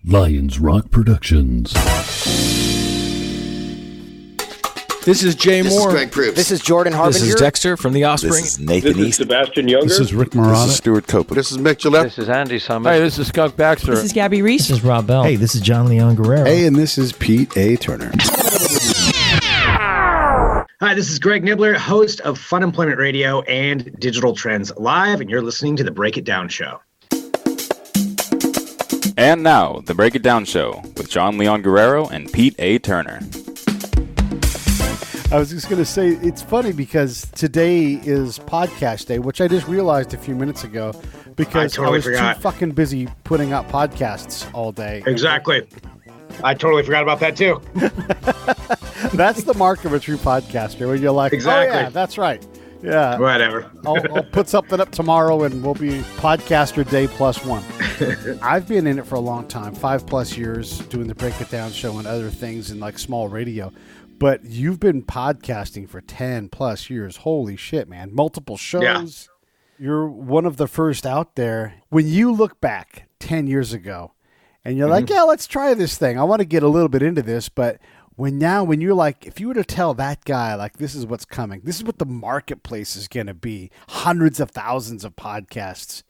Lions Rock Productions. This is Jay Moore. This is Greg Proops. This is Jordan Harbinger. This is Dexter from The Offspring. This is Nathan This is East. Sebastian Younger. This is Rick Marotta. This is Stuart Copeland. This is Mick Gillette. This is Andy Summers. Hi, this is Skunk Baxter. This is Gabby Reese. This is Rob Bell. Hey, this is John Leon Guerrero. Hey, and this is Pete A. Turner. Hi, this is Greg Nibler, host of Funemployment Radio and Digital Trends Live, and you're listening to The Break It Down Show. And now, The Break It Down Show with John Leon Guerrero and Pete A. Turner. I was just going to say, it's funny because today is podcast day, which I just realized a few minutes ago because I was too fucking busy putting out podcasts all day. Exactly. I totally forgot about that too. That's the mark of a true podcaster when you're like, exactly. Oh yeah, that's right. Yeah. Whatever. I'll put something up tomorrow and we'll be podcaster day +1. I've been in it for a long time, 5+ years doing the Break It Down show and other things in like small radio. But you've been podcasting for 10+ years. Holy shit, man. Multiple shows. Yeah. You're one of the first out there. When you look back 10 years ago and you're like, yeah, let's try this thing. I want to get a little bit into this. But when you're like, if you were to tell that guy, like, this is what's coming, this is what the marketplace is going to be, hundreds of thousands of podcasts,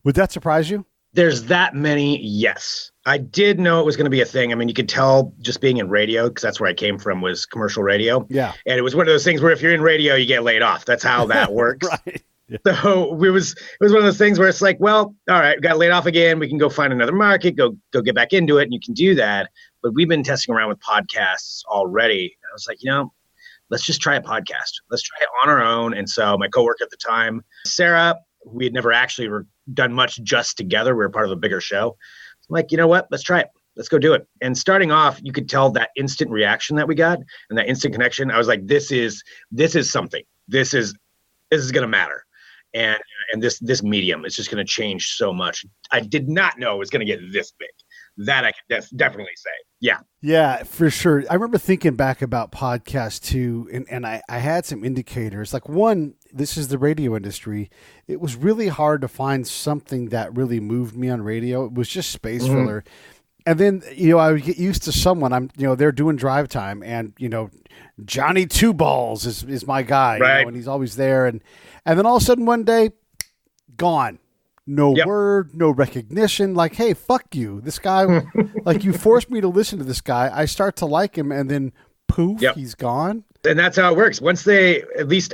would that surprise you? There's that many, yes. I did know it was going to be a thing. I mean, you could tell just being in radio, because that's where I came from, was commercial radio. Yeah. And it was one of those things where if you're in radio, you get laid off. That's how that works. Right. Yeah. So it was one of those things where it's like, well, all right, we got laid off again. We can go find another market, go get back into it, and you can do that. But we've been testing around with podcasts already. I was like, let's just try a podcast. Let's try it on our own. And so my coworker at the time, Sarah, we had never actually done much just together. We were part of a bigger show. I'm like, you know what? Let's try it. Let's go do it. And starting off, you could tell that instant reaction that we got and that instant connection. I was like, this is something. This is going to matter. And this medium is just going to change so much. I did not know it was going to get this big. That I could definitely say. Yeah. Yeah, for sure. I remember thinking back about podcasts too, and I had some indicators. Like one, this is the radio industry. It was really hard to find something that really moved me on radio. It was just space filler. And then, I would get used to someone. They're doing drive time, and Johnny Two Balls is my guy, right? And he's always there. And then all of a sudden one day, gone. No word, no recognition. Like, hey, fuck you. This guy, like, you forced me to listen to this guy. I start to like him, and then poof, he's gone. And that's how it works. Once they, at least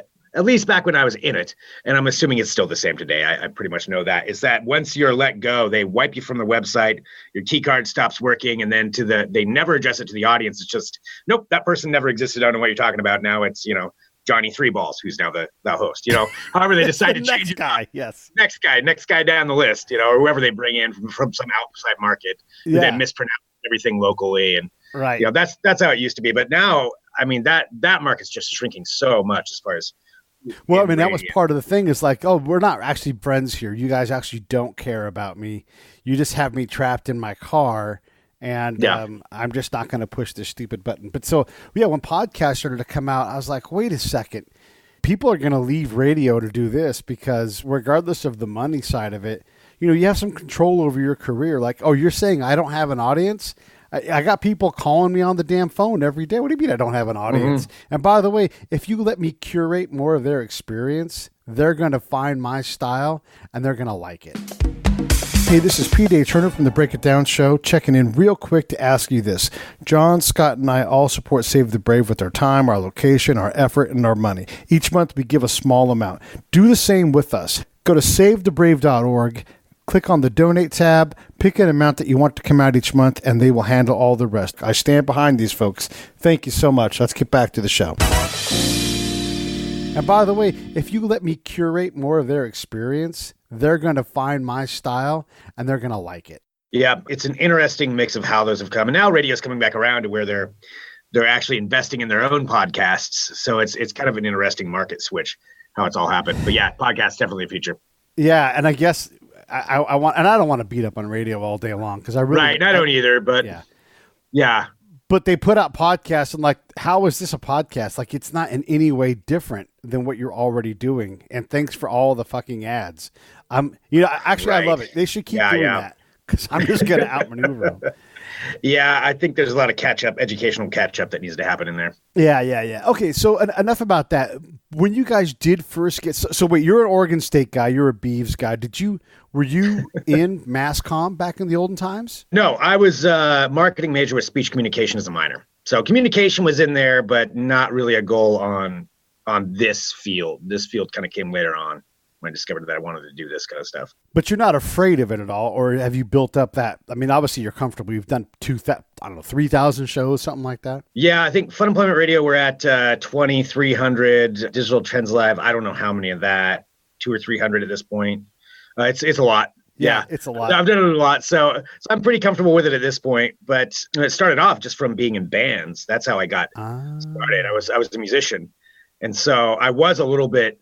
back when I was in it, and I'm assuming it's still the same today, I pretty much know that, is that once you're let go, they wipe you from the website, your key card stops working, and then they never address it to the audience. It's just, nope, that person never existed. I don't know what you're talking about. Now it's, Johnny Three Balls, who's now the host, however they decide to change it. Next guy down the list, or whoever they bring in from some outside market, who then mispronounce everything locally. And, right. That's how it used to be. But now, I mean, that market's just shrinking so much as far as. Well, I mean, that was part of the thing is like, oh, we're not actually friends here. You guys actually don't care about me. You just have me trapped in my car. And I'm just not going to push this stupid button. But so, when podcasts started to come out, I was like, wait a second. People are going to leave radio to do this because regardless of the money side of it, you have some control over your career. Like, oh, you're saying I don't have an audience? I got people calling me on the damn phone every day. What do you mean I don't have an audience? And by the way, if you let me curate more of their experience, they're going to find my style and they're going to like it. Hey, this is Pete A. Turner from the Break It Down Show, checking in real quick to ask you this. John, Scott, and I all support Save the Brave with our time, our location, our effort, and our money. Each month we give a small amount. Do the same with us. Go to SaveTheBrave.org, click on the Donate tab, pick an amount that you want to come out each month, and they will handle all the rest. I stand behind these folks. Thank you so much. Let's get back to the show. And by the way, if you let me curate more of their experience, they're going to find my style and they're going to like it. Yeah, it's an interesting mix of how those have come. And now radio's coming back around to where they're actually investing in their own podcasts. So it's kind of an interesting market switch, how it's all happened. But yeah, podcasts definitely a future. Yeah, and I guess I want, and I don't want to beat up on radio all day long because I really I don't either. But yeah. But they put out podcasts and like, how is this a podcast? Like, it's not in any way different than what you're already doing. And thanks for all the fucking ads. Actually, I love it. They should keep doing that because I'm just going to outmaneuver them. Yeah, I think there's a lot of educational catch up that needs to happen in there. Yeah. Okay, so enough about that. When you guys did first get, so wait, you're an Oregon State guy, you're a Beavs guy. Were you in mass comm back in the olden times? No, I was marketing major with speech communication as a minor. So communication was in there, but not really a goal on this field. This field kind of came later on when I discovered that I wanted to do this kind of stuff. But you're not afraid of it at all, or have you built up that? I mean, obviously you're comfortable. You've done 3,000 shows, something like that. Yeah, I think Funemployment Radio, we're at 2,300. Digital Trends Live, I don't know how many of that, 200 or 300 at this point. It's a lot. Yeah, it's a lot. I've done it a lot, so I'm pretty comfortable with it at this point. But it started off just from being in bands. That's how I got started. I was a musician. And so I was a little bit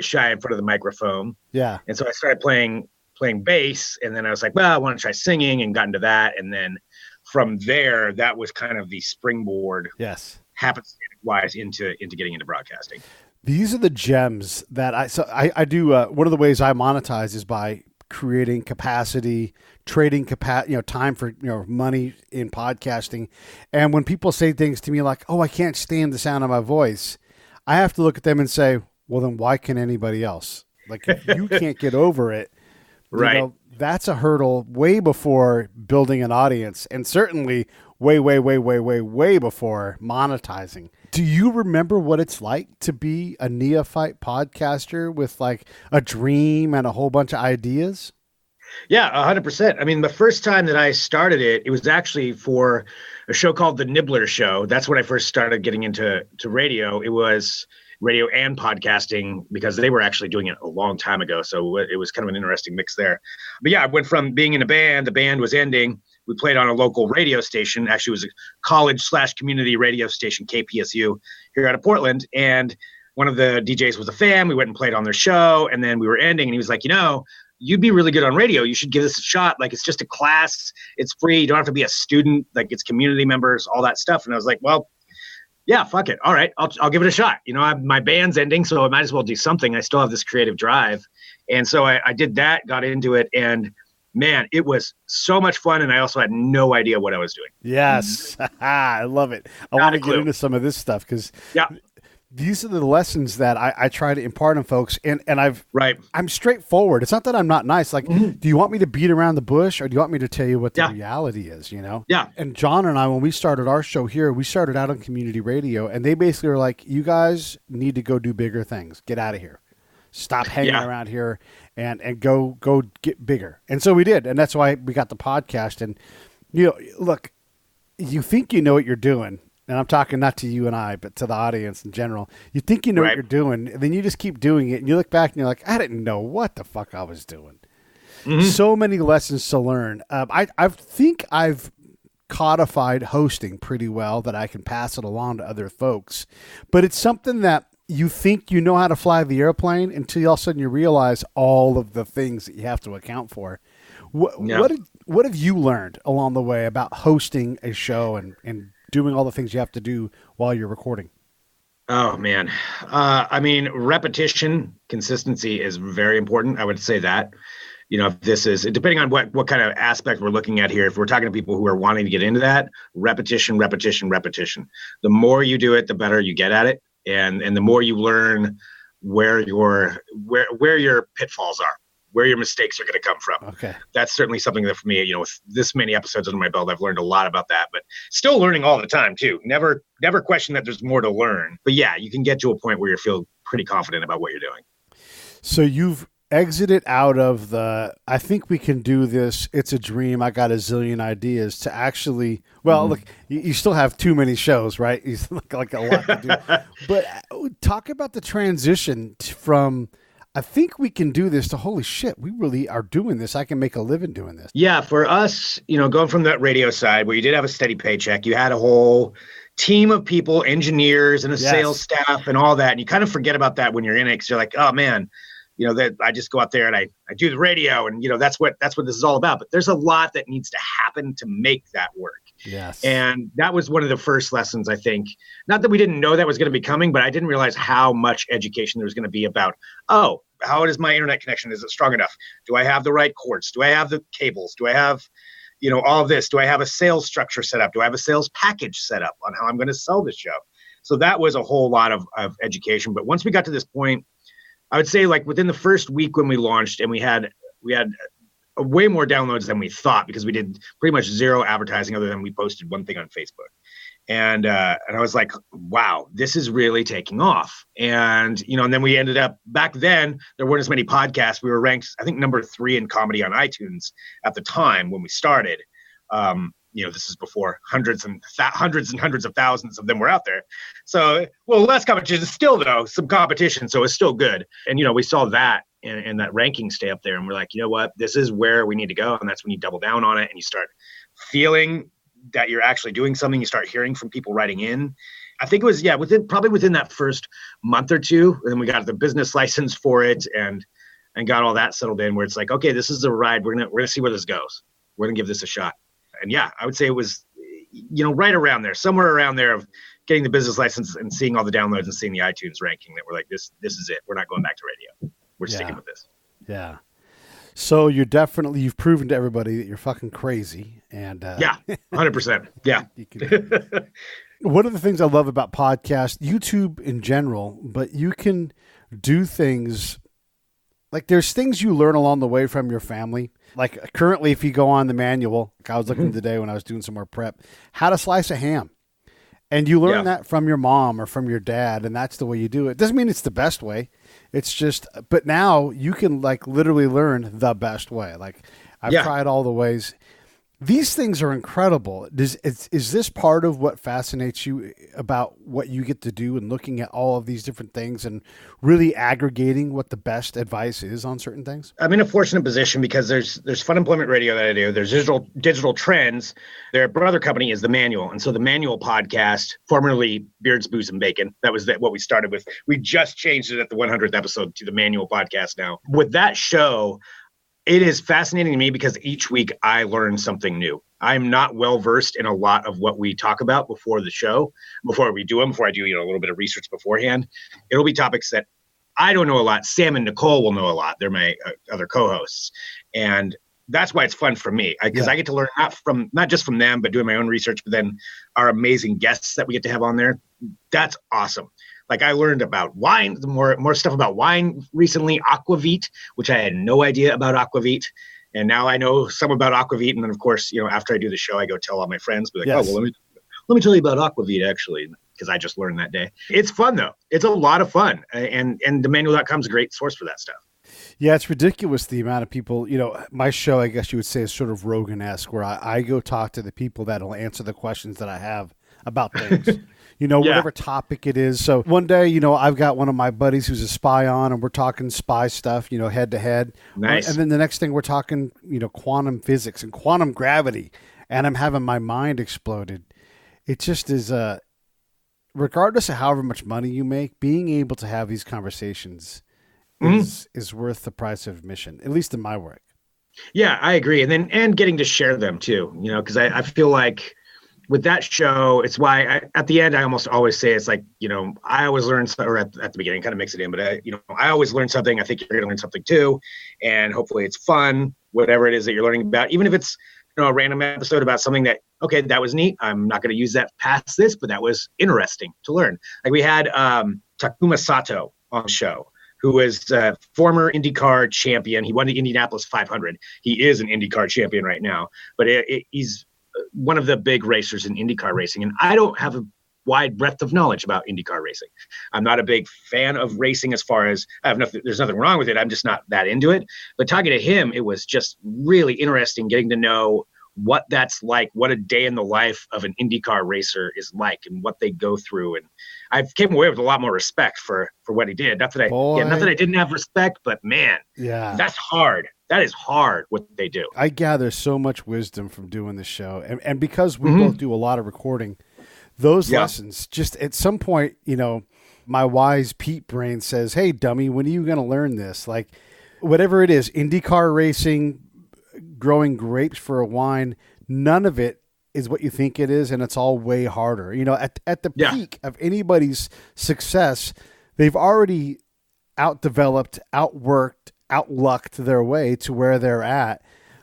shy in front of the microphone. Yeah. And so I started playing bass, and then I was like, well, I want to try singing, and got into that. And then from there, that was kind of the springboard. Yes. Happenstance-wise into getting into broadcasting. These are the gems that I do. One of the ways I monetize is by creating capacity, trading time for money in podcasting. And when people say things to me like, "Oh, I can't stand the sound of my voice," I have to look at them and say, well, then why can anybody else? Like, if you can't get over it, right? That's a hurdle way before building an audience, and certainly way before monetizing. Do you remember what it's like to be a neophyte podcaster with like a dream and a whole bunch of ideas? Yeah, 100%. I mean, the first time that I started it was actually for a show called The Nibler Show. That's when I first started getting into radio. It was radio and podcasting because they were actually doing it a long time ago. So it was kind of an interesting mix there. But yeah, I went from being in a band, the band was ending. We played on a local radio station. Actually, it was a college/community radio station, KPSU, here out of Portland. And one of the DJs was a fan. We went and played on their show, and then we were ending, and he was like, you'd be really good on radio. You should give this a shot. Like, it's just a class. It's free. You don't have to be a student. Like, it's community members, all that stuff. And I was like, well, yeah, fuck it. All right, I'll give it a shot. My band's ending, so I might as well do something. I still have this creative drive. And so I did that, got into it, and man, it was so much fun. And I also had no idea what I was doing. Yes. I love it. I want to get into some of this stuff because these are the lessons that I try to impart on folks. And I'm straightforward. It's not that I'm not nice. Like, do you want me to beat around the bush, or do you want me to tell you what the reality is, Yeah. And John and I, when we started our show here, we started out on community radio, and they basically were like, you guys need to go do bigger things. Get out of here. Stop hanging around here and go get bigger. And so we did. And that's why we got the podcast. And, look, you think you know what you're doing. And I'm talking not to you and I, but to the audience in general. You think you know what you're doing, and then you just keep doing it, and you look back and you're like, I didn't know what the fuck I was doing. Mm-hmm. So many lessons to learn. I think I've codified hosting pretty well that I can pass it along to other folks. But it's something that you think you know how to fly the airplane until all of a sudden you realize all of the things that you have to account for. What have you learned along the way about hosting a show and doing all the things you have to do while you're recording? Oh, man. Repetition, consistency is very important. I would say that, if this is, depending on what kind of aspect we're looking at here, if we're talking to people who are wanting to get into that, repetition. The more you do it, the better you get at it. And the more you learn where your pitfalls are, where your mistakes are going to come from. Okay. That's certainly something that for me, with this many episodes under my belt, I've learned a lot about that, but still learning all the time too. Never question that there's more to learn, but yeah, you can get to a point where you feel pretty confident about what you're doing. So you've exited out of I think we can do this. It's a dream. I got a zillion ideas to actually, look, you still have too many shows, right? You like a lot to do, but talk about the transition from, I think we can do this to, holy shit, we really are doing this. I can make a living doing this. Yeah, for us, going from that radio side where you did have a steady paycheck, you had a whole team of people, engineers and a sales staff and all that. And you kind of forget about that when you're in it because you're like, oh man, that I just go out there and I do the radio and that's what this is all about. But there's a lot that needs to happen to make that work. Yes. And that was one of the first lessons, I think. Not that we didn't know that was going to be coming, but I didn't realize how much education there was going to be about, how is my internet connection? Is it strong enough? Do I have the right cords? Do I have the cables? Do I have, all of this? Do I have a sales structure set up? Do I have a sales package set up on how I'm going to sell this show? So that was a whole lot of education. But once we got to this point, I would say like within the first week when we launched, and we had way more downloads than we thought, because we did pretty much zero advertising other than we posted one thing on Facebook. And I was like, wow, this is really taking off. And, and then we ended up, back then, there weren't as many podcasts. We were ranked, I think, number 3 in comedy on iTunes at the time when we started. This is before hundreds and hundreds of thousands of them were out there. So, less competition, still though, some competition. So it's still good. And, we saw that and that ranking stay up there. And we're like, you know what, this is where we need to go. And that's when you double down on it and you start feeling that you're actually doing something. You start hearing from people writing in. I think it was, within that first month or two, and then we got the business license for it and got all that settled in, where it's like, okay, this is a ride. We're gonna see where this goes. We're gonna give this a shot. And yeah, I would say it was, right around there, somewhere around there of getting the business license and seeing all the downloads and seeing the iTunes ranking, that we're like, this is it. We're not going back to radio. We're sticking with this. Yeah. So you've proven to everybody that you're fucking crazy. And 100%. Yeah. One of the things I love about podcasts, YouTube in general, but you can do things like there's things you learn along the way from your family. Like currently, if you go on the manual, like I was looking today when I was doing some more prep, how to slice a ham. And you learn that from your mom or from your dad, and that's the way you do it. Doesn't mean it's the best way. It's just, but now you can like literally learn the best way. Like I've tried all the ways. These things are incredible. Is this part of what fascinates you about what you get to do and looking at all of these different things and really aggregating what the best advice is on certain things? I'm in a fortunate position because there's Funemployment Radio that I do. There's Digital Trends. Their brother company is The Manual. And so The Manual podcast, formerly Beards, Booze, and Bacon, that was what we started with. We just changed it at the 100th episode to The Manual podcast now. With that show, it is fascinating to me because each week I learn something new. I'm not well versed in a lot of what we talk about before the show, before we do them, before I do a little bit of research beforehand. It'll be topics that I don't know a lot. Sam and Nicole will know a lot. They're my other co-hosts. And that's why it's fun for me, because I get to learn not just from them, but doing my own research, but then our amazing guests that we get to have on there. That's awesome. Like I learned about wine, more stuff about wine recently, aquavit, which I had no idea about aquavit. And now I know some about aquavit. And then of course, after I do the show, I go tell all my friends, be like, let me tell you about aquavit actually, because I just learned that day. It's fun though. It's a lot of fun. And themanual.com is a great source for that stuff. Yeah, it's ridiculous the amount of people, my show, I guess you would say, is sort of Rogan-esque, where I go talk to the people that will answer the questions that I have about things. Whatever topic it is. So one day, I've got one of my buddies who's a spy on, and we're talking spy stuff, head to head. Nice. And then the next thing we're talking, quantum physics and quantum gravity, and I'm having my mind exploded. It just is, regardless of however much money you make, being able to have these conversations is worth the price of admission, at least in my work. Yeah, I agree. And getting to share them too, because I feel like with that show, it's why at the end, I almost always say it's like, I always learn, or at the beginning, kind of mix it in, but I always learn something. I think you're going to learn something too. And hopefully it's fun, whatever it is that you're learning about, even if it's, a random episode about something that, okay, that was neat. I'm not going to use that past this, but that was interesting to learn. Like we had Takuma Sato on the show, who was a former IndyCar champion. He won the Indianapolis 500. He is an IndyCar champion right now, but he's one of the big racers in IndyCar racing. And I don't have a wide breadth of knowledge about IndyCar racing. I'm not a big fan of racing as far as there's nothing wrong with it. I'm just not that into it. But talking to him, it was just really interesting getting to know what that's like, what a day in the life of an IndyCar racer is like and what they go through. And I came away with a lot more respect for what he did. Not that I didn't have respect, but man, that's hard. That is hard what they do. I gather so much wisdom from doing this show. And because we both do a lot of recording, those lessons, just at some point, my wise Pete brain says, hey, dummy, when are you going to learn this? Like, whatever it is, IndyCar racing, growing grapes for a wine, none of it is what you think it is, and it's all way harder. At the peak of anybody's success, they've already outdeveloped, outworked, outlucked their way to where they're at.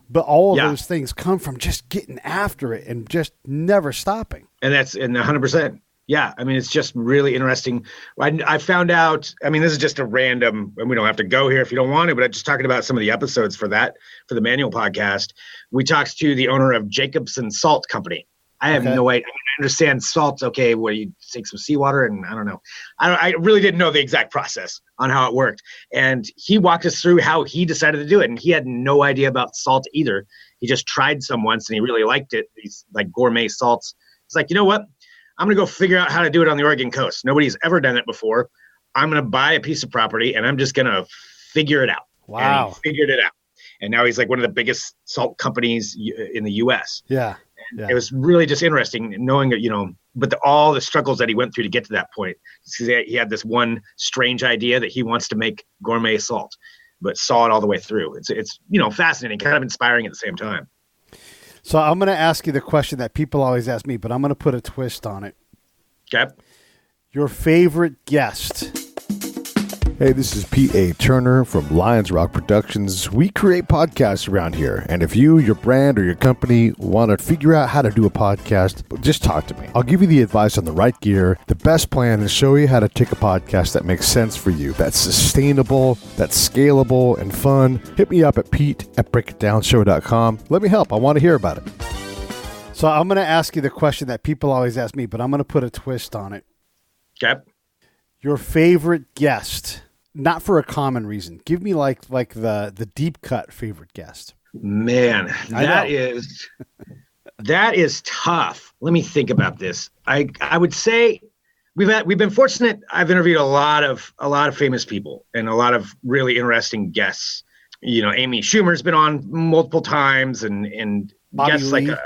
But all of those things come from just getting after it and just never stopping. And that's 100%. Yeah. I mean, it's just really interesting. I found out, I mean, this is just a random, and we don't have to go here if you don't want to, but I'm just talking about some of the episodes for the Manual podcast. We talked to the owner of Jacobson Salt Company. I have no idea. I understand salt's okay, where you take some seawater, and I don't know. I really didn't know the exact process on how it worked. And he walked us through how he decided to do it. And he had no idea about salt either. He just tried some once and he really liked it. These like gourmet salts. It's like, you know what? I'm going to go figure out how to do it on the Oregon coast. Nobody's ever done it before. I'm going to buy a piece of property and I'm just going to figure it out. Wow. And he figured it out. And now he's like one of the biggest salt companies in the U.S. Yeah. Yeah. It was really just interesting knowing that, but all the struggles that he went through to get to that point. He had this one strange idea that he wants to make gourmet salt, but saw it all the way through. It's fascinating, kind of inspiring at the same time. So I'm going to ask you the question that people always ask me, but I'm going to put a twist on it. Okay. Your favorite guest. Hey, this is Pete A. Turner from Lions Rock Productions. We create podcasts around here. And if you, your brand, or your company want to figure out how to do a podcast, just talk to me. I'll give you the advice on the right gear, the best plan, and show you how to take a podcast that makes sense for you, that's sustainable, that's scalable, and fun. Hit me up at pete@breakitdownshow.com. Let me help. I want to hear about it. So I'm going to ask you the question that people always ask me, but I'm going to put a twist on it. Okay. Your favorite guest. Not for a common reason. Give me like the deep cut favorite guest. Man, that is tough. Let me think about this. I would say we've been fortunate. I've interviewed a lot of famous people and a lot of really interesting guests. Amy Schumer's been on multiple times, and Bobby guests Lee. like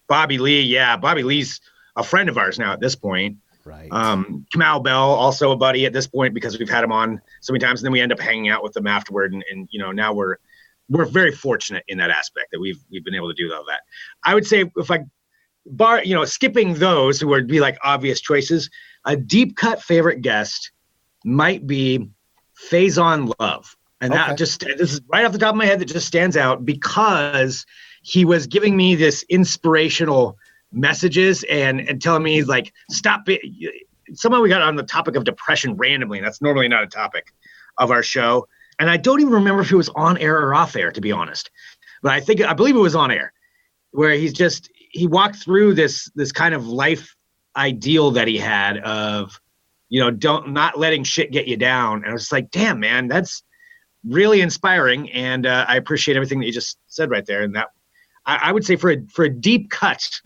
Bobby Lee. Yeah, Bobby Lee's a friend of ours now at this point. Right. Kamau Bell, also a buddy at this point because we've had him on so many times, and then we end up hanging out with them afterward. And now we're very fortunate in that aspect that we've been able to do all that. I would say if I skipping those who would be like obvious choices, a deep cut favorite guest might be Faison Love. And this is right off the top of my head that just stands out because he was giving me this inspirational messages and telling me, he's like, stop it. Somehow we got on the topic of depression randomly, and that's normally not a topic of our show. And I don't even remember if it was on air or off air, to be honest. But I believe it was on air, where he walked through this kind of life ideal that he had of, not letting shit get you down. And I was like, damn, man, that's really inspiring. And I appreciate everything that you just said right there. And that I would say for a deep cut,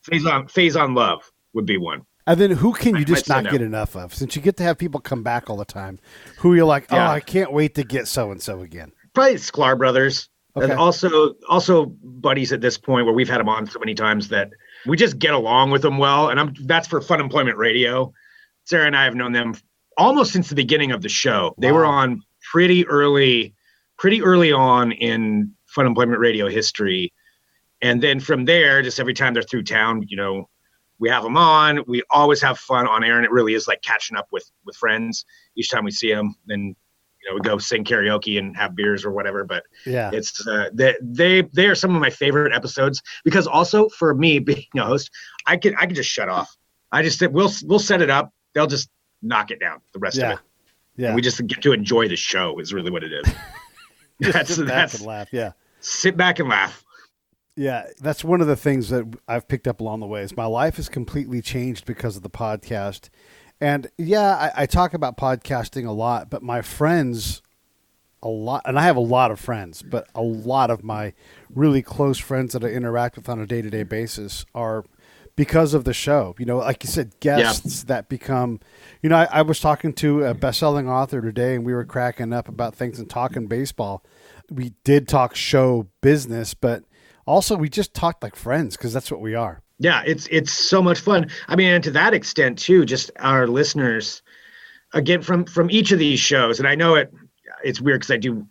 Faison Love would be one. And then who can you just not get enough of? Since you get to have people come back all the time, who you're like, I can't wait to get so and so again. Probably Sklar Brothers, okay. And also buddies at this point where we've had them on so many times that we just get along with them well. And that's for Funemployment Radio. Sarah and I have known them almost since the beginning of the show. They were on pretty early on in Funemployment Radio history. And then from there, just every time they're through town, we have them on. We always have fun on air, and it really is like catching up with friends each time we see them. Then, we go sing karaoke and have beers or whatever. But yeah, it's they are some of my favorite episodes because also for me being a host, I can just shut off. We'll set it up. They'll just knock it down. The rest of it. Yeah, and we just get to enjoy the show is really what it is. Sit back and laugh. Yeah, sit back and laugh. Yeah, that's one of the things that I've picked up along the way is my life has completely changed because of the podcast. And I talk about podcasting a lot, but my friends a lot, and I have a lot of friends, but a lot of my really close friends that I interact with on a day-to-day basis are because of the show. Like you said, guests that become, I was talking to a best-selling author today, and we were cracking up about things and talking baseball. We did talk show business, but also, we just talked like friends because that's what we are. Yeah, it's so much fun. I mean, and to that extent too, just our listeners, again, from each of these shows, and I know it's weird because I do,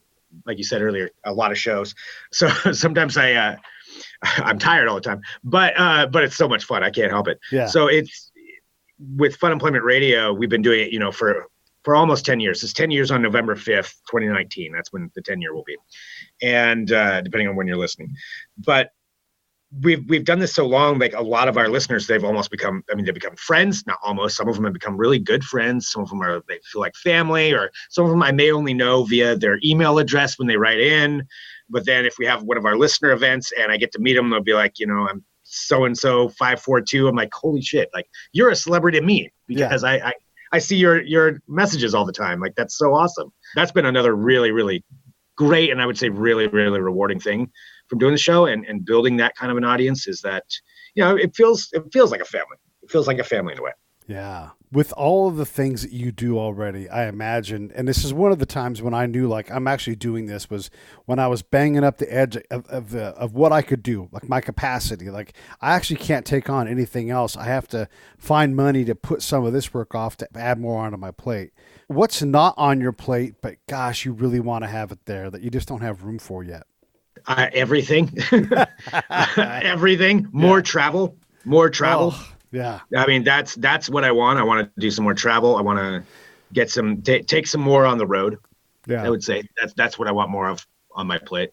like you said earlier, a lot of shows. So sometimes I'm tired all the time, but it's so much fun. I can't help it. Yeah. So it's with Funemployment Radio, we've been doing it, for for almost 10 years. It's 10 years on November 5th, 2019. That's when the 10-year will be. And depending on when you're listening. But we've done this so long, like a lot of our listeners, they've become friends, not almost. Some of them have become really good friends. Some of them they feel like family, or some of them I may only know via their email address when they write in. But then if we have one of our listener events and I get to meet them, they'll be like, I'm so-and-so 542. I'm like, holy shit, like you're a celebrity to me because I see your messages all the time. Like, that's so awesome. That's been another really, really great, and I would say really, really rewarding thing from doing the show and building that kind of an audience, is that, it feels like a family. It feels like a family in a way. Yeah. With all of the things that you do already, I imagine, and this is one of the times when I knew, like, I'm actually doing this, was when I was banging up the edge of what I could do, like my capacity. Like, I actually can't take on anything else. I have to find money to put some of this work off to add more onto my plate. What's not on your plate, but gosh, you really want to have it there that you just don't have room for yet? Everything. Everything. More travel. Oh. Yeah. I mean, that's what I want. I want to do some more travel. I want to get take some more on the road. Yeah. I would say that's what I want more of on my plate.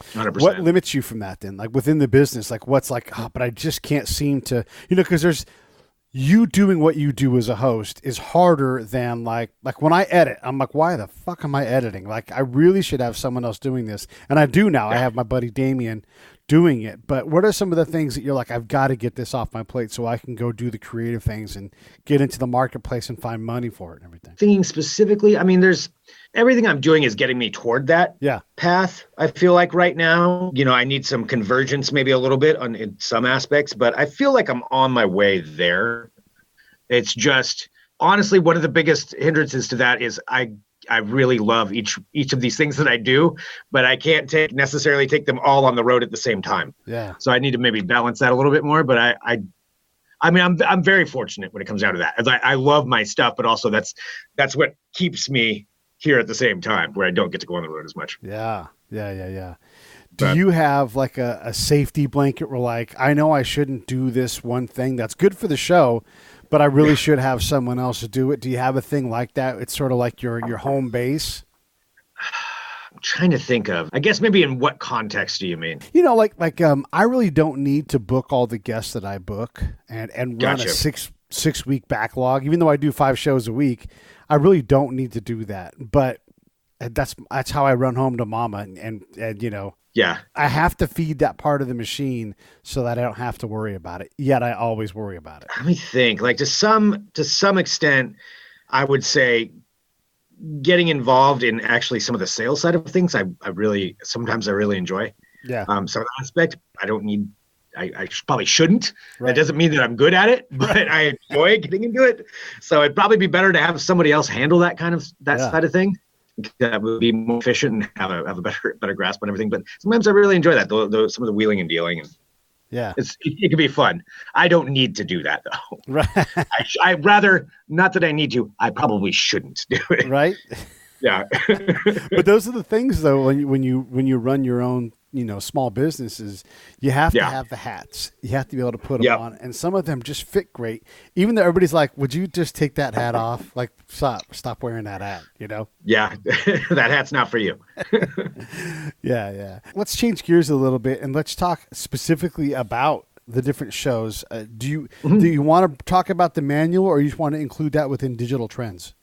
100%. What limits you from that then? Like within the business, like what's like, but I just can't seem to, because there's you doing what you do as a host is harder than like when I edit, I'm like, why the fuck am I editing? Like, I really should have someone else doing this. And I do now. I have my buddy Damien doing it. But what are some of the things that you're like, I've got to get this off my plate so I can go do the creative things and get into the marketplace and find money for it and everything? Thinking specifically, I mean, everything I'm doing is getting me toward that path. I feel like right now, I need some convergence, maybe a little bit in some aspects, but I feel like I'm on my way there. It's just, honestly, one of the biggest hindrances to that is I really love each of these things that I do, but I can't necessarily take them all on the road at the same time. Yeah. So I need to maybe balance that a little bit more. But I'm very fortunate when it comes down to that. As I love my stuff, but also that's what keeps me here at the same time, where I don't get to go on the road as much. Yeah. Do you have like a safety blanket where, like, I know I shouldn't do this one thing that's good for the show, but I really should have someone else to do it? Do you have a thing like that? It's sort of like your home base. I'm trying to think of, I guess maybe in what context do you mean? I really don't need to book all the guests that I book and run a six week backlog. Even though I do 5 shows a week, I really don't need to do that. But that's how I run home to mama and yeah, I have to feed that part of the machine so that I don't have to worry about it. Yet I always worry about it. Let me think. Like to some extent, I would say getting involved in actually some of the sales side of things, I really enjoy. Yeah. Some of the aspect I don't need. I probably shouldn't. Right. That doesn't mean that I'm good at it, but I enjoy getting into it. So it'd probably be better to have somebody else handle that side of thing. That would be more efficient and have a better grasp on everything. But sometimes I really enjoy that, some of the wheeling and dealing, and it can be fun. I don't need to do that though. Right. I rather, not that I need to, I probably shouldn't do it. Right. Yeah. But those are the things though, when you run your own, small businesses, you have to have the hats. You have to be able to put them on, and some of them just fit great. Even though everybody's like, "Would you just take that hat off?" Like, stop wearing that hat. Yeah, that hat's not for you. Yeah. Let's change gears a little bit and let's talk specifically about the different shows. Do you want to talk about the manual, or you just want to include that within Digital Trends?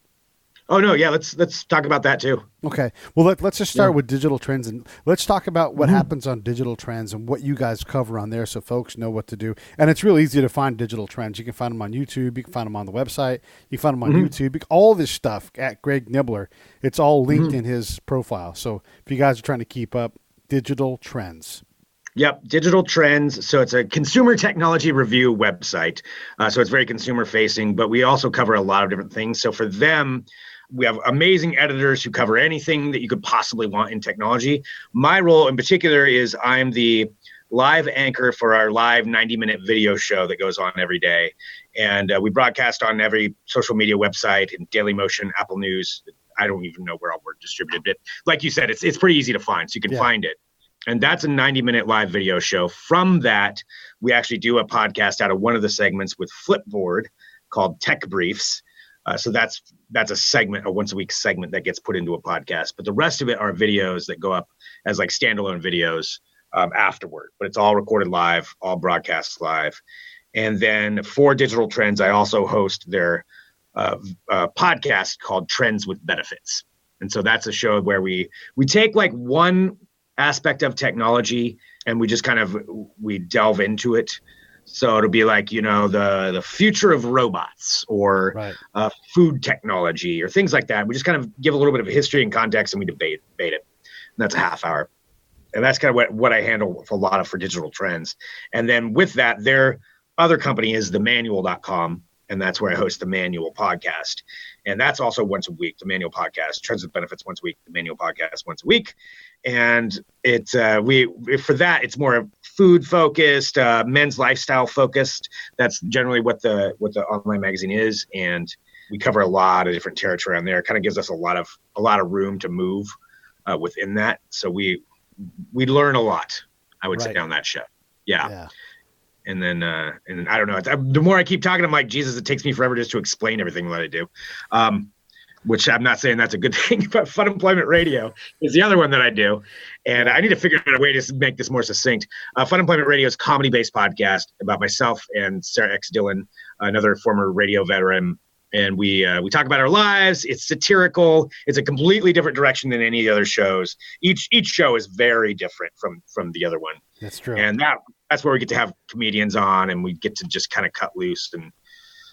Oh no, yeah. Let's talk about that too. Okay. Well, let's just start with Digital Trends, and let's talk about what happens on Digital Trends and what you guys cover on there, so folks know what to do. And it's really easy to find Digital Trends. You can find them on YouTube. You can find them on the website. You can find them on YouTube. All this stuff at Greg Nibler. It's all linked in his profile. So if you guys are trying to keep up, Digital Trends. Yep, Digital Trends. So it's a consumer technology review website. So it's very consumer facing, but we also cover a lot of different things. So for them, we have amazing editors who cover anything that you could possibly want in technology. My role in particular is I'm the live anchor for our live 90-minute video show that goes on every day. And we broadcast on every social media website, and Dailymotion, Apple News. I don't even know where all we're distributed. But like you said, it's pretty easy to find, so you can find it. And that's a 90-minute live video show. From that, we actually do a podcast out of one of the segments with Flipboard called Tech Briefs. So that's a segment, a once a week segment that gets put into a podcast. But the rest of it are videos that go up as like standalone videos afterward. But it's all recorded live, all broadcast live. And then for Digital Trends, I also host their podcast called Trends with Benefits. And so that's a show where we take like one aspect of technology and we just we delve into it. So it'll be like, the future of robots or food technology or things like that. We just kind of give a little bit of history and context and we debate it. And that's a half hour. And that's kind of what I handle for Digital Trends. And then with that, their other company is themanual.com. And that's where I host the Manual podcast. And that's also once a week, the Manual podcast, Trends with Benefits once a week, the Manual podcast once a week. And it's for that, it's more food focused, men's lifestyle focused. That's generally what the online magazine is. And we cover a lot of different territory on there. It kind of gives us a lot of room to move within that. So we learn a lot, I would say, on that show. Yeah. And then I don't know. The more I keep talking, I'm like, Jesus, it takes me forever just to explain everything that I do, which I'm not saying that's a good thing. But Funemployment Radio is the other one that I do. And I need to figure out a way to make this more succinct. Funemployment Radio is a comedy-based podcast about myself and Sarah X. Dillon, another former radio veteran. And we talk about our lives. It's satirical. It's a completely different direction than any of the other shows. Each show is very different from the other one. That's true. And that's where we get to have comedians on, and we get to just kind of cut loose, and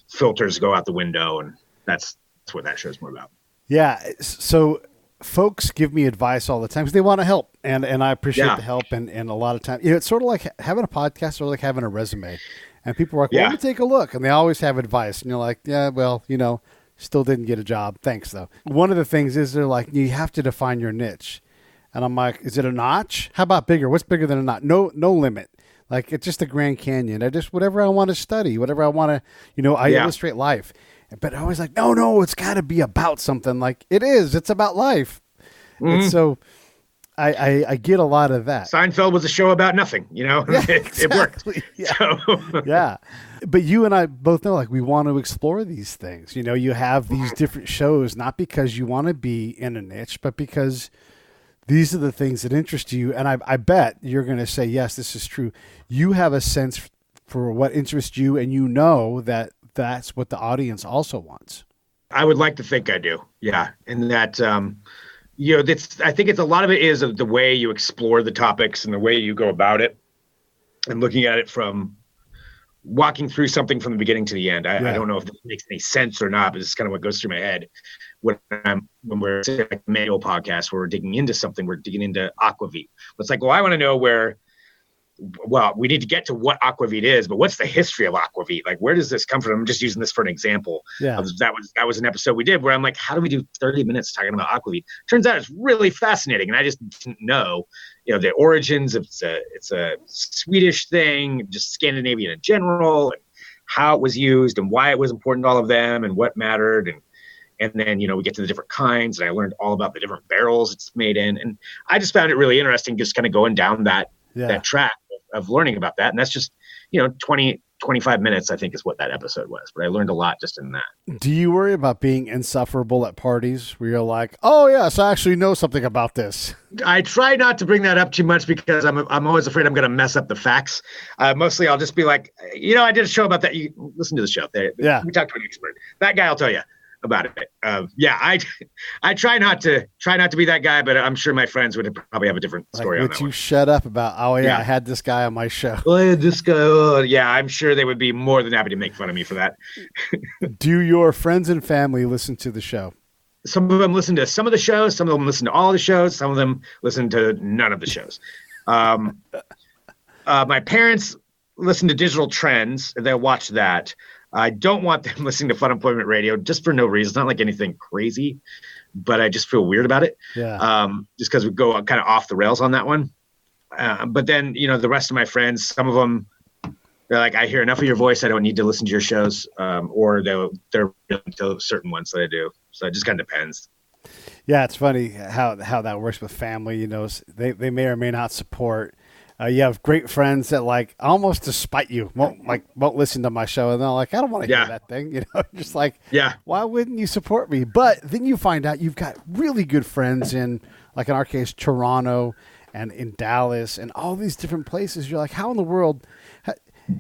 filters go out the window, and that's what that show's more about. Yeah. So folks give me advice all the time because they want to help, and I appreciate the help. And a lot of times, it's sort of like having a podcast or like having a resume. And people are like, well, let me take a look. And they always have advice. And you're like, yeah, well, still didn't get a job. Thanks, though. One of the things is they're like, you have to define your niche. And I'm like, is it a notch? How about bigger? What's bigger than a notch? No limit. Like, it's just the Grand Canyon. Whatever I want to study, whatever I want to, I illustrate life. But I was like, no, it's got to be about something. Like, it is. It's about life. Mm-hmm. And so I get a lot of that. Seinfeld was a show about nothing, Yeah, it worked. Yeah. So. Yeah. But you and I both know, like, we want to explore these things. You have these different shows, not because you want to be in a niche, but because these are the things that interest you. And I bet you're going to say, yes, this is true. You have a sense for what interests you, and that that's what the audience also wants. I would like to think I do. Yeah. And that, I think it's a lot of it is the way you explore the topics and the way you go about it, and looking at it from walking through something from the beginning to the end. I don't know if this makes any sense or not, but this is kind of what goes through my head when we're saying like a manual podcast where we're digging into something, we're digging into aquavit. It's like, well, I want to know we need to get to what aquavit is, but what's the history of aquavit? Like, where does this come from? I'm just using this for an example. Yeah. That was an episode we did where I'm like, how do we do 30 minutes talking about aquavit? Turns out it's really fascinating. And I just didn't know, the origins of it's a Swedish thing, just Scandinavian in general, and how it was used and why it was important to all of them and what mattered. And then, we get to the different kinds, and I learned all about the different barrels it's made in. And I just found it really interesting just kind of going down that track of learning about that. And that's just, 20, 25 minutes, I think, is what that episode was. But I learned a lot just in that. Do you worry about being insufferable at parties where you're like, oh, yes, I actually know something about this? I try not to bring that up too much because I'm always afraid I'm going to mess up the facts. Mostly I'll just be like, I did a show about that. You listen to the show. We talked to an expert. That guy will tell you about it. I try not to be that guy, but I'm sure my friends would probably have a different story on that. Would you shut up about, I had this guy on my show? Well, I had this guy. I'm sure they would be more than happy to make fun of me for that. Do your friends and family listen to the show? Some of them listen to some of the shows. Some of them listen to all the shows. Some of them listen to none of the shows. My parents listen to Digital Trends. They'll watch that. I don't want them listening to Funemployment Radio just for no reason. It's not like anything crazy, but I just feel weird about it. Yeah. Just because we go kind of off the rails on that one. But then, the rest of my friends, some of them, they're like, I hear enough of your voice. I don't need to listen to your shows. Or they're into certain ones that I do. So it just kind of depends. Yeah, it's funny how that works with family. They may or may not support. You have great friends that like almost despite you won't listen to my show, and they're like, I don't want to hear that thing, just like, why wouldn't you support me? But then you find out you've got really good friends in, like in our case, Toronto and in Dallas and all these different places. You're like, how in the world,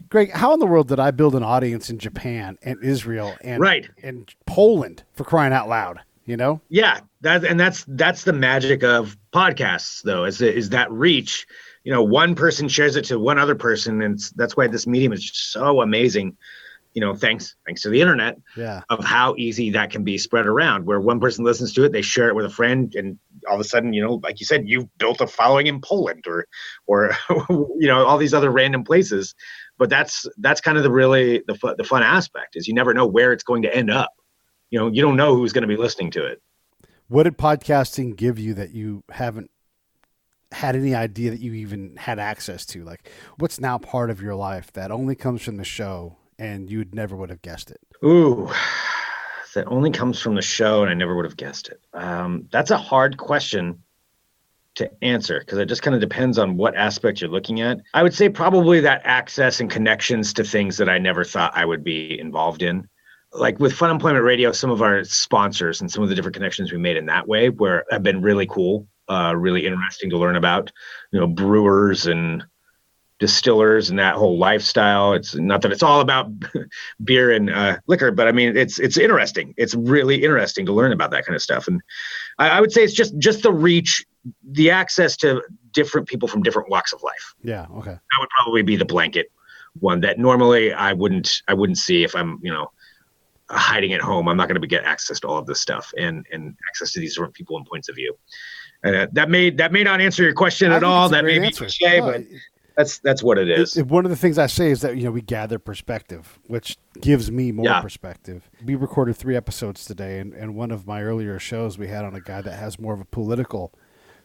Greg, how in the world did I build an audience in Japan and Israel and Poland, for crying out loud? Yeah, that's the magic of podcasts, though, is that reach. One person shares it to one other person, and that's why this medium is just so amazing. Thanks to the internet, of how easy that can be spread around. Where one person listens to it, they share it with a friend, and all of a sudden, like you said, you've built a following in Poland or all these other random places. But that's kind of the fun aspect, is you never know where it's going to end up. You don't know who's going to be listening to it. What did podcasting give you that you haven't had any idea that you even had access to? Like, what's now part of your life that only comes from the show and you never would have guessed it? Ooh, that only comes from the show and I never would have guessed it. That's a hard question to answer, because it just kind of depends on what aspect you're looking at. I would say probably that access and connections to things that I never thought I would be involved in. Like with Funemployment Radio, some of our sponsors and some of the different connections we made in that way have been really cool, really interesting to learn about, brewers and distillers and that whole lifestyle. It's not that it's all about beer and liquor, but I mean, it's interesting. It's really interesting to learn about that kind of stuff. And I would say it's just the reach, the access to different people from different walks of life. Yeah. Okay. That would probably be the blanket one that normally I wouldn't see if I'm, hiding at home. I'm not going to get access to all of this stuff and access to these different people and points of view. That may not answer your question at all. That may be cliche, but that's what it is. One of the things I say is that, we gather perspective, which gives me more perspective. We recorded 3 episodes today, and one of my earlier shows we had on a guy that has more of a political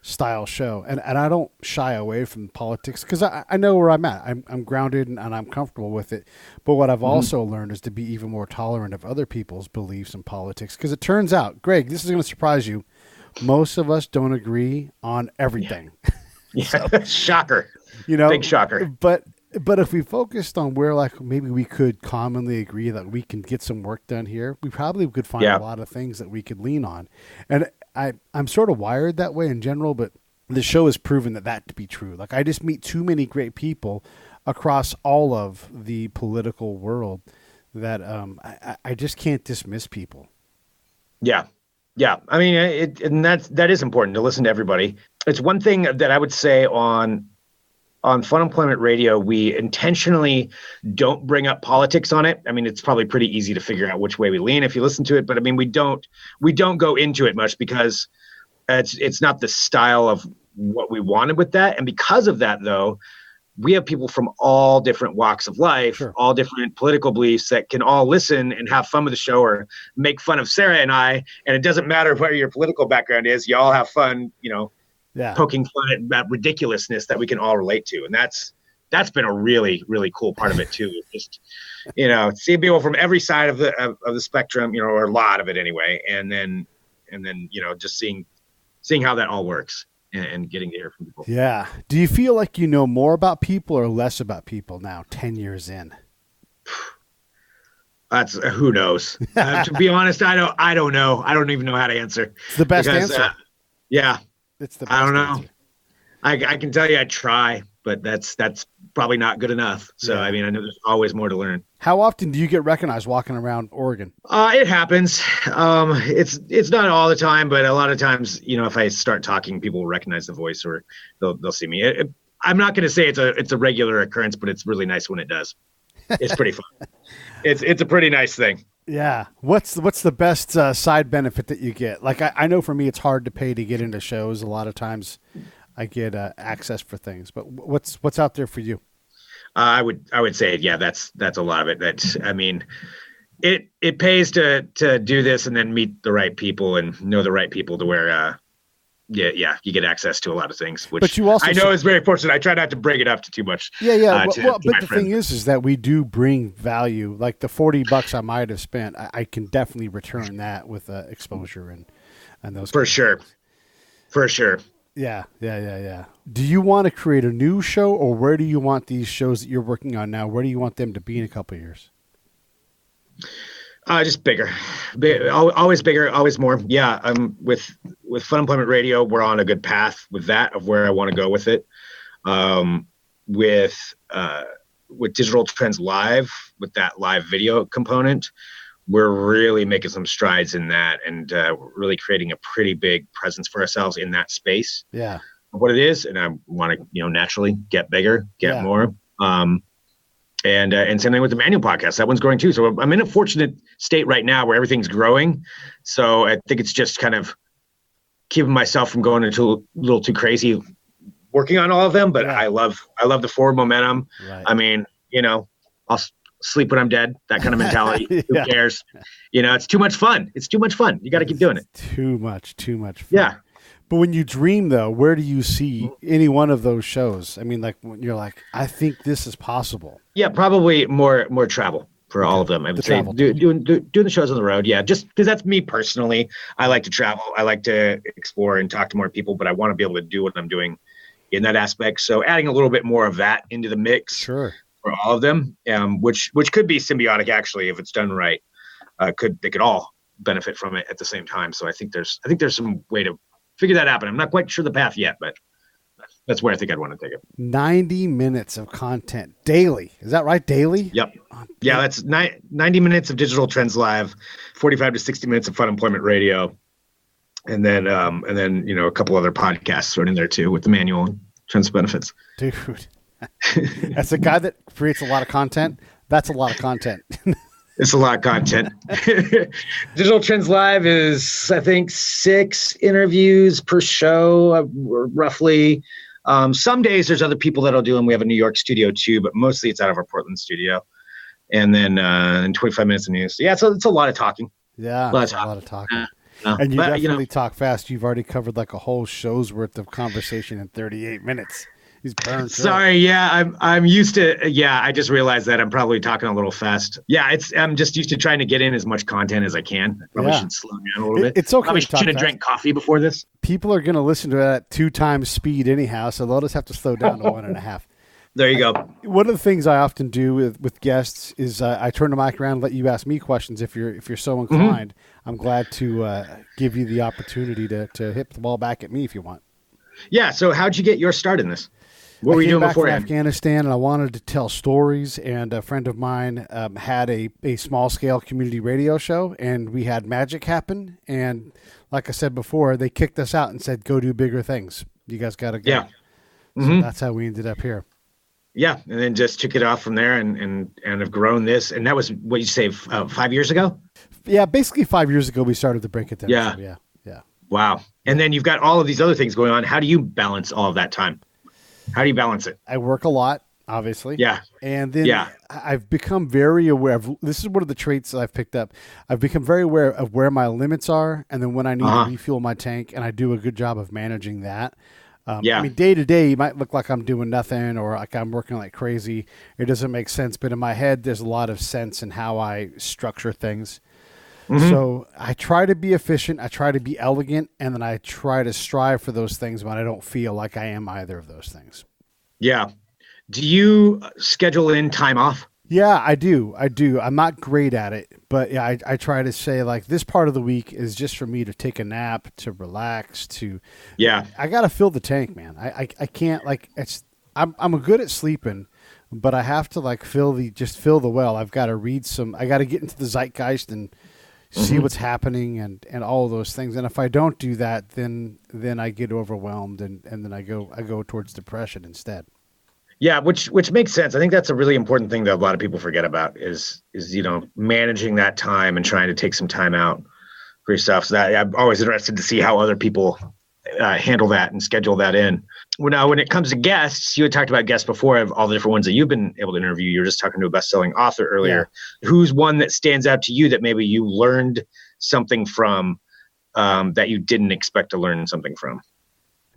style show. And I don't shy away from politics because I know where I'm at. I'm grounded and I'm comfortable with it. But what I've also learned is to be even more tolerant of other people's beliefs in politics. Because it turns out, Greg, this is going to surprise you, most of us don't agree on everything. So, shocker. Big shocker. But if we focused on where like maybe we could commonly agree that we can get some work done here, we probably could find a lot of things that we could lean on. And I'm sort of wired that way in general, but the show has proven that to be true. Like I just meet too many great people across all of the political world that I just can't dismiss people. Yeah. I mean, and that is important to listen to everybody. It's one thing that I would say on Funemployment Radio, we intentionally don't bring up politics on it. I mean, it's probably pretty easy to figure out which way we lean if you listen to it. But I mean, we don't go into it much because it's not the style of what we wanted with that. And because of that, though, we have people from all different walks of life, all different political beliefs that can all listen and have fun with the show or make fun of Sarah and I. And it doesn't matter what your political background is. You all have fun, poking fun at that ridiculousness that we can all relate to. And that's been a really, really cool part of it too. Just, seeing people from every side of the spectrum, or a lot of it anyway. And then, just seeing how that all works and getting to hear from people. Yeah. Do you feel like you know more about people or less about people now, 10 years in? That's who knows. To be honest, I don't know. I don't even know how to answer. It's the best answer. It's the best. I don't know. I can tell you I try, but that's probably not good enough. So, I mean, I know there's always more to learn. How often do you get recognized walking around Oregon? It happens. It's not all the time, but a lot of times, if I start talking, people will recognize the voice or they'll see me. I'm not going to say it's a regular occurrence, but it's really nice when it does. It's pretty fun. It's a pretty nice thing. Yeah. What's the best side benefit that you get? Like I know for me, it's hard to pay to get into shows. A lot of times I get access for things, but what's out there for you? I would say, that's a lot of it. I mean, it pays to do this and then meet the right people and know the right people to where, you get access to a lot of things, which but you also I know is very fortunate. I try not to break it up to too much. But the thing is that we do bring value. Like the $40 I might have spent, I can definitely return that with exposure and those. For sure. Yeah. Do you want to create a new show, or where do you want these shows that you're working on now? Where do you want them to be in a couple of years? Just bigger, always bigger, always more. Yeah, with Funemployment Radio, we're on a good path with that of where I want to go with it. With Digital Trends Live, with that live video component, we're really making some strides in that, and really creating a pretty big presence for ourselves in that space. Yeah, what it is, and I want to naturally get bigger, get more. And same thing with the manual podcast. That one's growing too. So I'm in a fortunate state right now where everything's growing. So I think it's just kind of keeping myself from going into a little too crazy working on all of them. But I love the forward momentum. Right. I mean, I'll sleep when I'm dead, that kind of mentality. Who cares? It's too much fun. It's too much fun. You got to keep doing it. Too much fun. Yeah. But when you dream, though, where do you see any one of those shows? I mean, like when you're like, I think this is possible. Yeah, probably more travel for all of them. I would say doing the shows on the road. Yeah, just because that's me personally. I like to travel. I like to explore and talk to more people, but I want to be able to do what I'm doing in that aspect. So adding a little bit more of that into the mix for all of them, which could be symbiotic actually if it's done right. They could all benefit from it at the same time. So I think there's some way to figure that out, but I'm not quite sure the path yet, but that's where I think I'd want to take it. 90 minutes of content daily. Is that right? Daily? Yep. Yeah, that's 90 minutes of Digital Trends Live, 45 to 60 minutes of Funemployment Radio. And then a couple other podcasts thrown in there too with the manual and trends benefits. Dude, that's a guy that creates a lot of content. That's a lot of content. It's a lot of content. Digital Trends Live is, I think, 6 interviews per show, roughly. Some days there's other people that'll do them. We have a New York studio too, but mostly it's out of our Portland studio. And then 25 minutes of news. Yeah, so it's a lot of talking. Yeah, a lot of talking. And you definitely talk fast. You've already covered like a whole show's worth of conversation in 38 minutes. He's burned. Sorry, yeah, I'm used to. Yeah, I just realized that I'm probably talking a little fast. Yeah, I'm just used to trying to get in as much content as I can. I probably should slow down a little bit. It's okay. Probably should have drank coffee before this. People are going to listen to it at 2 times speed anyhow, so they'll just have to slow down to 1.5. There you go. One of the things I often do with guests is I turn the mic around and let you ask me questions if you're so inclined. Mm-hmm. I'm glad to give you the opportunity to hit the ball back at me if you want. Yeah. So how'd you get your start in this? What were you doing before? I came back from Afghanistan, and I wanted to tell stories. And a friend of mine had a small scale community radio show, and we had magic happen. And like I said before, they kicked us out and said, "Go do bigger things. You guys got to go." Yeah. So that's how we ended up here. Yeah, and then just took it off from there, and have grown this. And that was what you say 5 years ago. Yeah, basically 5 years ago we started to break it down. Yeah, so yeah. Wow. And then you've got all of these other things going on. How do you balance all of that time? How do you balance it? I work a lot, obviously. Yeah. And then I've become very aware of, this is one of the traits that I've picked up. I've become very aware of where my limits are, and then when I need to refuel my tank, and I do a good job of managing that. I mean, day to day, you might look like I'm doing nothing or like I'm working like crazy. It doesn't make sense. But in my head, there's a lot of sense in how I structure things. Mm-hmm. So I try to be efficient. I try to be elegant. And then I try to strive for those things when I don't feel like I am either of those things. Yeah. Do you schedule in time off? Yeah, I do. I'm not great at it, but yeah, I try to say like this part of the week is just for me to take a nap, to relax, I got to fill the tank, man. I can't I'm good at sleeping, but I have to like fill the well. I've got to read I got to get into the zeitgeist and see what's happening and all of those things. And if I don't do that, then I get overwhelmed and then I go towards depression instead. Yeah, which makes sense. I think that's a really important thing that a lot of people forget about is managing that time and trying to take some time out for yourself. So that I'm always interested to see how other people handle that and schedule that in. Now, when it comes to guests, you had talked about guests before of all the different ones that you've been able to interview. You were just talking to a best-selling author earlier. Yeah. Who's one that stands out to you that maybe you learned something from that you didn't expect to learn something from?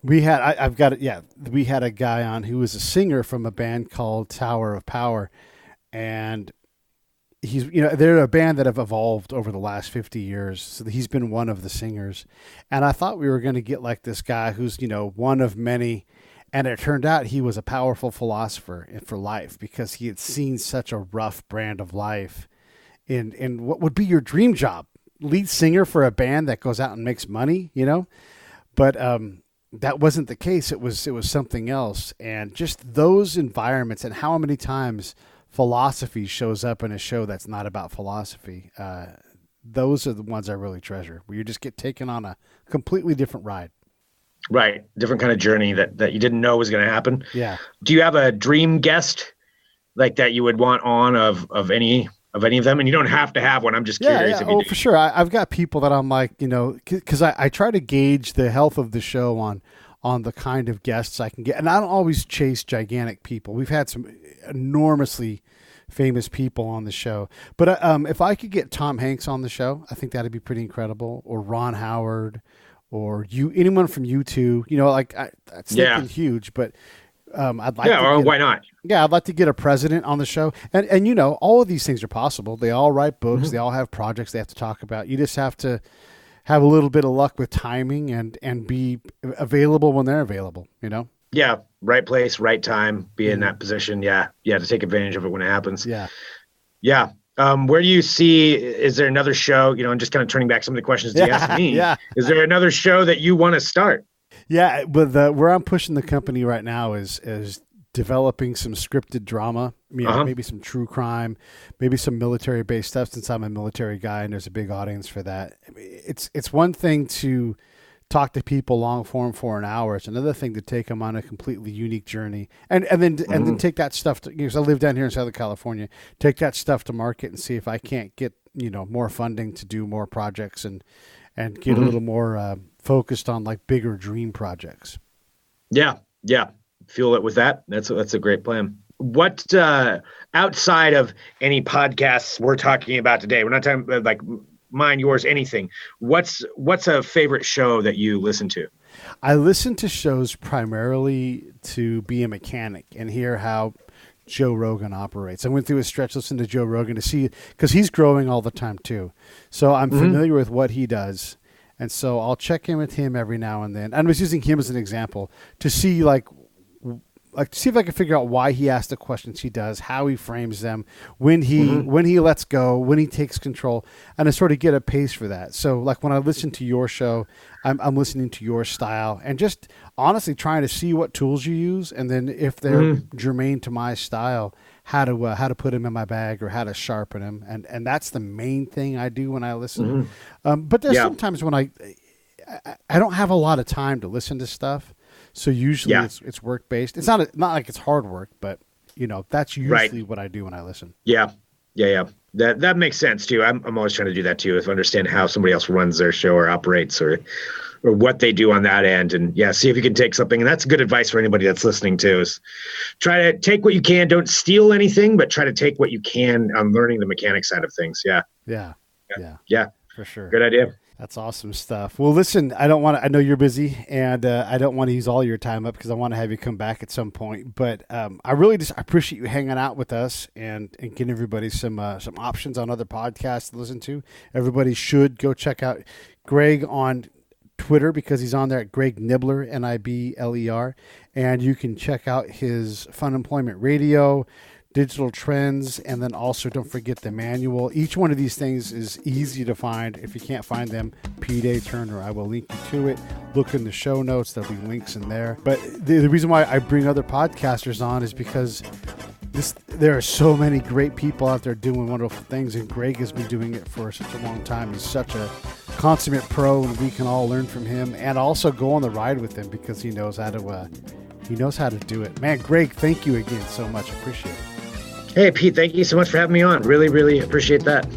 We had we had a guy on who was a singer from a band called Tower of Power, and they're a band that have evolved over the last 50 years. So he's been one of the singers. And I thought we were going to get like this guy who's, one of many. And it turned out he was a powerful philosopher for life because he had seen such a rough brand of life in what would be your dream job, lead singer for a band that goes out and makes money, But that wasn't the case. It was something else. And just those environments and how many times philosophy shows up in a show that's not about philosophy. Those are the ones I really treasure, where you just get taken on a completely different ride. Right. Different kind of journey that you didn't know was going to happen. Yeah. Do you have a dream guest like that you would want on of any of them? And you don't have to have one. I'm just curious. Yeah. If you do. For sure. I've got people that I'm like, because I try to gauge the health of the show on the kind of guests I can get. And I don't always chase gigantic people. We've had some enormously famous people on the show. But if I could get Tom Hanks on the show, I think that'd be pretty incredible. Or Ron Howard, or anyone from U2. That's thinking huge, but I'd like. Yeah, or why not? Yeah, I'd like to get a president on the show. And all of these things are possible. They all write books. Mm-hmm. They all have projects they have to talk about. You just have to have a little bit of luck with timing and be available when they're available, Yeah, right place, right time, be in that position. Yeah, to take advantage of it when it happens. Yeah. Where do you see, is there another show, and just kind of turning back some of the questions you asked me, is there another show that you want to start? Yeah, but where I'm pushing the company right now is developing some scripted drama, maybe some true crime, maybe some military-based stuff, since I'm a military guy and there's a big audience for that. It's one thing to talk to people long form for an hour. It's another thing to take them on a completely unique journey and then take that stuff to, because I live down here in Southern California, take that stuff to market and see if I can't get, more funding to do more projects and get a little more focused on like bigger dream projects. Yeah. Fuel it with that. That's a great plan. What, outside of any podcasts we're talking about today, we're not talking about like mine, yours, anything. What's a favorite show that you listen to? I listen to shows primarily to be a mechanic and hear how Joe Rogan operates. I went through a stretch listening to Joe Rogan to see, because he's growing all the time too. So I'm familiar with what he does. And so I'll check in with him every now and then. I was using him as an example to see see if I can figure out why he asks the questions he does, how he frames them, when he lets go, when he takes control, and to sort of get a pace for that. So like when I listen to your show, I'm listening to your style and just honestly trying to see what tools you use, and then if they're germane to my style, how to put them in my bag or how to sharpen them, and that's the main thing I do when I listen. But there's sometimes when I don't have a lot of time to listen to stuff. So usually it's work based. It's not like it's hard work, but that's usually what I do when I listen. Yeah. That makes sense too. I'm always trying to do that too, is understand how somebody else runs their show or operates or what they do on that end, and see if you can take something. And that's good advice for anybody that's listening too, is try to take what you can. Don't steal anything, but try to take what you can on learning the mechanic side of things. Yeah, for sure. Good idea. That's awesome stuff. Well, listen, I know you're busy, and I don't want to use all your time up because I want to have you come back at some point. But I really just appreciate you hanging out with us and getting everybody some options on other podcasts to listen to. Everybody should go check out Greg on Twitter, because he's on there at Greg Nibler, Nibler, and you can check out his Funemployment Radio Digital Trends, and then also don't forget the manual. Each one of these things is easy to find. If you can't find them, Pete A. Turner, I will link you to it. Look in the show notes, there'll be links in there. But the reason why I bring other podcasters on is because there are so many great people out there doing wonderful things, and Greg has been doing it for such a long time. He's such a consummate pro, and we can all learn from him and also go on the ride with him because he knows how to do it. Man, Greg, thank you again so much. Appreciate it. Hey, Pete, thank you so much for having me on. Really, really appreciate that.